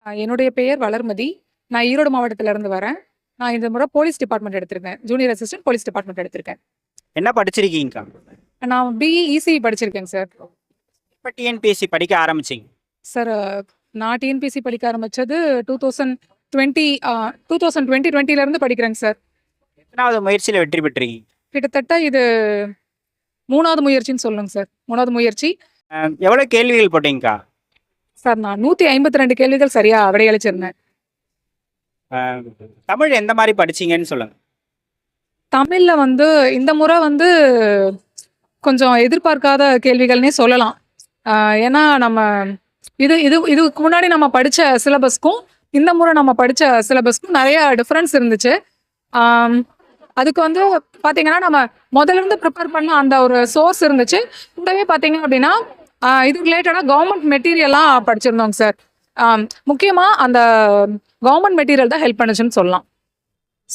என்னுடைய பெயர் வளர்மதி. நான் ஈரோடு மாவட்டத்திலிருந்து வரேன். நான் இந்த முறை போலீஸ் டிபார்ட்மெண்ட் எடுத்திருக்கேன். ஜூனியர் அசிஸ்டன்ட் போலீஸ் டிபார்ட்மெண்ட் எடுத்திருக்கேன். என்ன படிச்சிருக்கீங்கக்கா? நான் பிஇ இசிஇ படிச்சிருக்கேங்க சார். இப்போ டிஎன்பிஎஸ்சி படிக்க ஆரம்பிச்சிங்க? சார் நான் டிஎன்பிஎஸ்சி படிக்க ஆரம்பிச்சது 2020 2020லேருந்து படிக்கிறேங்க சார். எத்தனாவது முயற்சியில் வெற்றி பெற்றீங்க? கிட்டத்தட்ட இது 3வது முயற்சின்னு சொல்லுங்க சார். 3வது முயற்சி. எவ்வளோ கேள்விகள் போட்டீங்கக்கா? சார் நான் 152 கேள்விகள் சரியா விடையளிச்சிருந்தேன். தமிழ் எந்த மாதிரி படிச்சீங்கன்னு சொல்லுங்க. தமிழ்ல வந்து இந்த முறை வந்து கொஞ்சம் எதிர்பார்க்காத கேள்விகள்னே சொல்லலாம். ஏன்னா நம்ம இதுக்கு முன்னாடி நம்ம படிச்ச சிலபஸ்க்கும் இந்த முறை நம்ம படிச்ச சிலபஸ்க்கும் நிறைய டிஃப்ரென்ஸ் இருந்துச்சு. அதுக்கு வந்து பார்த்தீங்கன்னா நம்ம முதல்ல இருந்து ப்ரிப்பேர் பண்ண அந்த ஒரு சோர்ஸ் இருந்துச்சு. கூடவே பார்த்தீங்க அப்படின்னா இது ரிலேட்டடாக கவர்மெண்ட் மெட்டீரியல்லாம் படிச்சிருந்தோங்க சார். முக்கியமாக அந்த கவர்மெண்ட் மெட்டீரியல் தான் ஹெல்ப் பண்ணுச்சுன்னு சொல்லலாம்.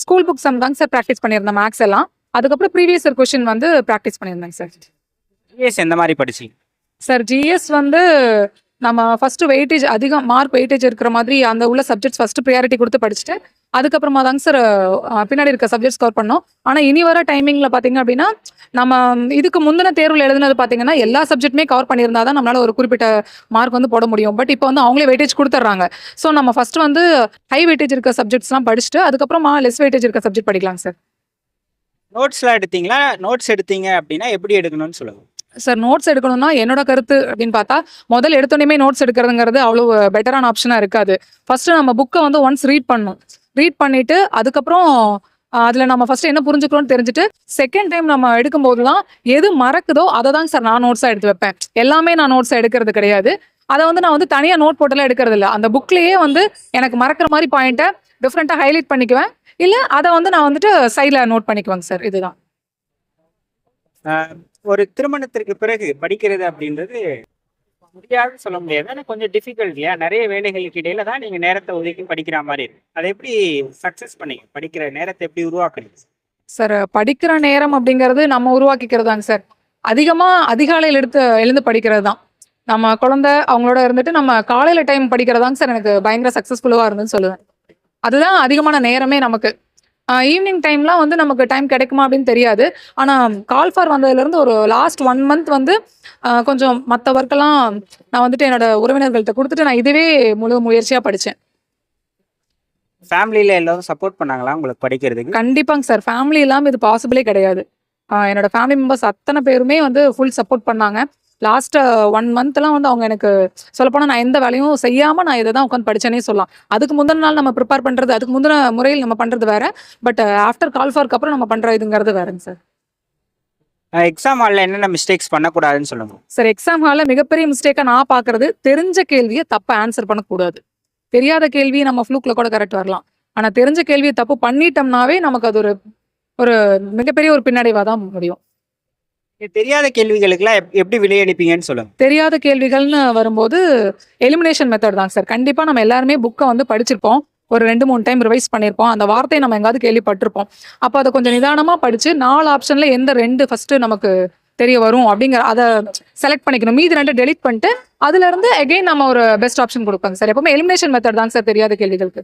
ஸ்கூல் புக்ஸ் தாங்க சார் ப்ராக்டிஸ் பண்ணியிருந்தேன் மேக்ஸ் எல்லாம். அதுக்கப்புறம் ப்ரீவியஸ் இயர் கொஸ்டின் வந்து ப்ராக்டிஸ் பண்ணியிருந்தேங்க சார். ஜிஎஸ் எந்த மாதிரி படிச்சீங்க? சார் ஜிஎஸ் வந்து நம்ம ஃபஸ்ட்டு வெயிட்டேஜ் அதிகம் மார்க் வெயிட்டேஜ் இருக்கிற மாதிரி அந்த உள்ள சப்ஜெக்ட்ஸ் ஃபஸ்ட்டு ப்ரியாரிட்டி கொடுத்து படிச்சுட்டு அதுக்கப்புறமா தாங்க சார் பின்னாடி இருக்க சப்ஜெக்ட்ஸ் கவர் பண்ணோம். ஆனால் இனி வர டைமிங்கில் பார்த்தீங்க அப்படின்னா நம்ம இதுக்கு முந்தின தேர்வில் எழுதுனது பார்த்தீங்கன்னா எல்லா சப்ஜெக்ட்டுமே கவர் பண்ணியிருந்தா தான் நம்மளால் ஒரு குறிப்பிட்ட மார்க் வந்து போட முடியும். பட் இப்போ வந்து அவங்களே வெயிட்டேஜ் கொடுத்துட்றாங்க. ஸோ நம்ம ஃபஸ்ட்டு வந்து ஹை வெயிட்டேஜ் இருக்க சப்ஜெக்ட்ஸ்லாம் படிச்சுட்டு அதுக்கப்புறமா லெஸ் வெயிட்டேஜ் இருக்க சப்ஜெக்ட் படிக்கலாங்க சார். நோட்ஸ்லாம் எடுத்தீங்களா? நோட்ஸ் எடுத்தீங்க அப்படின்னா எப்படி எடுக்கணும்னு சொல்லுங்க சார். நோட்ஸ் எடுக்கணும்னா என்னோட கருத்து அப்படின்னு பார்த்தா முதல் எடுத்தோடனே நோட்ஸ் எடுக்கிறதுங்கிறது அவ்வளோ பெட்டரான ஆப்ஷனாக இருக்காது. ஃபஸ்ட்டு நம்ம புக்கை வந்து ஒன்ஸ் ரீட் பண்ணணும். ரீட் பண்ணிவிட்டு அதுக்கப்புறம் அதில் நம்ம ஃபஸ்ட்டு என்ன புரிஞ்சுக்கிறோன்னு தெரிஞ்சுட்டு செகண்ட் டைம் நம்ம எடுக்கும்போது தான் எது மறக்குதோ அதை தாங்க சார் நான் நோட்ஸாக எடுத்து வைப்பேன். எல்லாமே நான் நோட்ஸாக எடுக்கிறது கிடையாது. அதை வந்து நான் வந்து தனியாக நோட் போட்டெல்லாம் எடுக்கிறது இல்லை. அந்த புக்லேயே வந்து எனக்கு மறக்கிற மாதிரி பாயிண்ட்டை டிஃப்ரெண்ட்டாக ஹைலைட் பண்ணிக்குவேன். இல்லை அதை வந்து நான் வந்துட்டு சைடில் நோட் பண்ணிக்குவேங்க சார். இதுதான். ஒரு திருமணத்திற்கு பிறகு படிக்கிறது அப்படின்றது முடியாதுன்னு சொல்ல முடியாது. ஆனால் கொஞ்சம் டிஃபிகல்ட் இல்லையா? நிறைய வேலைகளுக்கு இடையில தான் நீங்கள் நேரத்தை ஒதுக்கி படிக்கிற மாதிரி இருக்கு. அதை எப்படி சக்ஸஸ் பண்ணீங்க? படிக்கிற நேரத்தை எப்படி உருவாக்குறீங்க? சார் படிக்கிற நேரம் அப்படிங்கிறது நம்ம உருவாக்கிக்கிறதாங்க சார். அதிகாலையில் எழுந்து படிக்கிறது தான். நம்ம குழந்தை அவங்களோட இருந்துட்டு நம்ம காலையில் டைம் படிக்கிறதாங்க சார் எனக்கு பயங்கர சக்ஸஸ்ஃபுல்லாக இருந்துன்னு சொல்லுவேன். அதுதான் அதிகமான நேரமே நமக்கு. ஈவினிங் டைம்லாம் வந்து நமக்கு டைம் கிடைக்குமா அப்படின்னு தெரியாது. ஆனால் கால்ஃபார் வந்ததுலேருந்து ஒரு லாஸ்ட் 1 மந்த் வந்து கொஞ்சம் மற்ற ஒர்க்கெல்லாம் நான் வந்துட்டு என்னோட உறவினர்கள்ட்ட கொடுத்துட்டு நான் இதுவே முழு முயற்சியாக படித்தேன். ஃபேமிலியில் எல்லாரும் சப்போர்ட் பண்ணாங்களா உங்களுக்கு படிக்கிறதுக்கு? கண்டிப்பாங்க சார். ஃபேமிலி இல்லாமல் இது பாசிபிளே கிடையாது. என்னோட ஃபேமிலி மெம்பர்ஸ் அத்தனை பேருமே வந்து ஃபுல் சப்போர்ட் பண்ணாங்க. லாஸ்ட் 1 மந்த்லாம் வந்து அவங்க எனக்கு சொல்லப்போனால் நான் எந்த வேலையும் செய்யாமல் நான் இதை தான் உட்காந்து படித்தேனே சொல்லலாம். அதுக்கு முந்தின நாள் நம்ம ப்ரிப்பேர் பண்ணுறது அதுக்கு முந்தின முறையில் நம்ம பண்ணுறது வேறு. பட் ஆஃப்டர் கால்ஃபார்க்கு அப்புறம் நம்ம பண்ணுற இதுங்கிறது வேறுங்க சார். எக்ஸாம் ஹாலில் என்னென்ன மிஸ்டேக்ஸ் பண்ணக்கூடாதுன்னு சொல்லுங்க சார். எக்ஸாம் ஹாலில் மிகப்பெரிய மிஸ்டேக்காக நான் பார்க்குறது தெரிஞ்ச கேள்வியை தப்பாக ஆன்சர் பண்ணக்கூடாது. தெரியாத கேள்வியை நம்ம ஃப்ளூக்கில் கூட கரெக்ட் வரலாம். ஆனால் தெரிஞ்ச கேள்வியை தப்பு பண்ணிட்டோம்னாவே நமக்கு அது ஒரு மிகப்பெரிய ஒரு பின்னடைவாக தான் முடியும். தெரியாத கேள்விகளுக்குலாம் எப்படி விளையடிப்பீங்கன்னு சொல்லுங்க. தெரியாத கேள்விகள்னு வரும்போது எலிமினேஷன் மெத்தட் தாங்க சார். கண்டிப்பாக நம்ம எல்லாருமே புக்கை வந்து படிச்சிருப்போம். ஒரு 2-3 டைம் ரிவைஸ் பண்ணியிருப்போம். அந்த வார்த்தையை நம்ம எங்காவது கேள்விப்பட்டிருப்போம். அப்போ அதை கொஞ்சம் நிதானமாக படித்து 4 ஆப்ஷனில் எந்த 2 ஃபஸ்ட்டு நமக்கு தெரிய வரும் அப்படிங்கிற அதை செலக்ட் பண்ணிக்கணும். மீதி 2 டெலிட் பண்ணிட்டு அதுலேருந்து எகெயின் நம்ம ஒரு பெஸ்ட் ஆப்ஷன் கொடுப்பாங்க சார். எப்பவுமே எலிமினேஷன் மெத்தட் தாங்க சார் தெரியாத கேள்விகளுக்கு.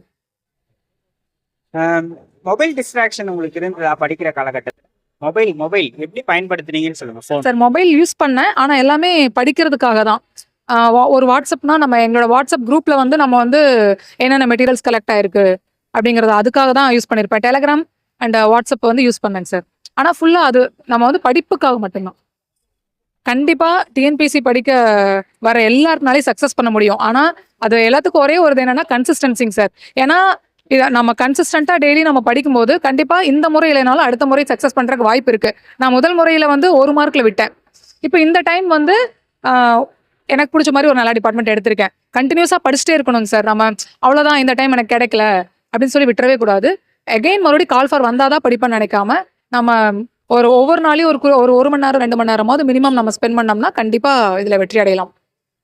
மொபைல் டிஸ்ட்ராக்ஷன் உங்களுக்கு இருந்ததா படிக்கிற காலகட்டத்தில்? மொபைல் எப்படி பயன்படுத்துறீங்கன்னு சொல்லுங்க. சார் மொபைல் யூஸ் பண்ணேன். ஆனால் எல்லாமே படிக்கிறதுக்காக தான். ஒரு வாட்ஸ்அப்னா நம்ம எங்களோட வாட்ஸ்அப் குரூப்பில் வந்து நம்ம வந்து என்னென்ன மெட்டீரியல்ஸ் கலெக்ட் ஆயிருக்கு அப்படிங்கிறது அதுக்காக தான் யூஸ் பண்ணியிருப்பேன். டெலகிராம் அண்ட் வாட்ஸ்அப் வந்து யூஸ் பண்ணேங்க சார். ஆனால் ஃபுல்லாக அது நம்ம வந்து படிப்புக்காக மட்டும்தான். கண்டிப்பாக டிஎன்பிஎஸ்சி படிக்க வர எல்லாருனாலையும் சக்ஸஸ் பண்ண முடியும். ஆனால் அது எல்லாத்துக்கும் ஒரே ஒரு என்னன்னா கன்சிஸ்டன்சிங்க சார். ஏன்னா இதை நம்ம கன்சிஸ்டண்ட்டாக டெய்லி நம்ம படிக்கும்போது கண்டிப்பாக இந்த முறை இல்லைனாலும் அடுத்த முறை சக்ஸஸ் பண்ணுறதுக்கு வாய்ப்பு இருக்குது. நான் முதல் முறையில் வந்து 1 மார்க்கில் விட்டேன். இப்போ இந்த டைம் வந்து எனக்கு பிடிச்ச மாதிரி ஒரு நல்ல டிபார்ட்மெண்ட் எடுத்திருக்கேன். கண்டினியூஸாக படிச்சுட்டே இருக்கணுங்க சார். நம்ம அவ்வளோதான் இந்த டைம் எனக்கு கிடைக்கல அப்படின்னு சொல்லி விட்டுறவே கூடாது. எகெயின் மறுபடியும் கால்ஃபார் வந்தால் தான் படிப்பேன்னு நினைக்காம நம்ம ஒவ்வொரு நாளையும் ஒரு 1 மணி நேரம் 2 மணி நேரமாவது மினிமம் நம்ம ஸ்பெண்ட் பண்ணோம்னா கண்டிப்பாக இதில் வெற்றி அடையலாம்.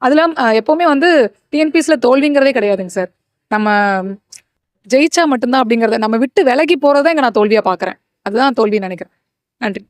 அதில் எப்போவுமே வந்து டிஎன்பிஎஸ்சியில் தோல்விங்கிறதே கிடையாதுங்க சார். நம்ம ஜெயிச்சா மட்டும்தான் அப்படிங்கிறத நம்ம விட்டு விலகி போகிறத இங்கே நான் தோல்வியாக பார்க்குறேன். அதுதான் தோல்வின்னு நினைக்கிறேன். நன்றி.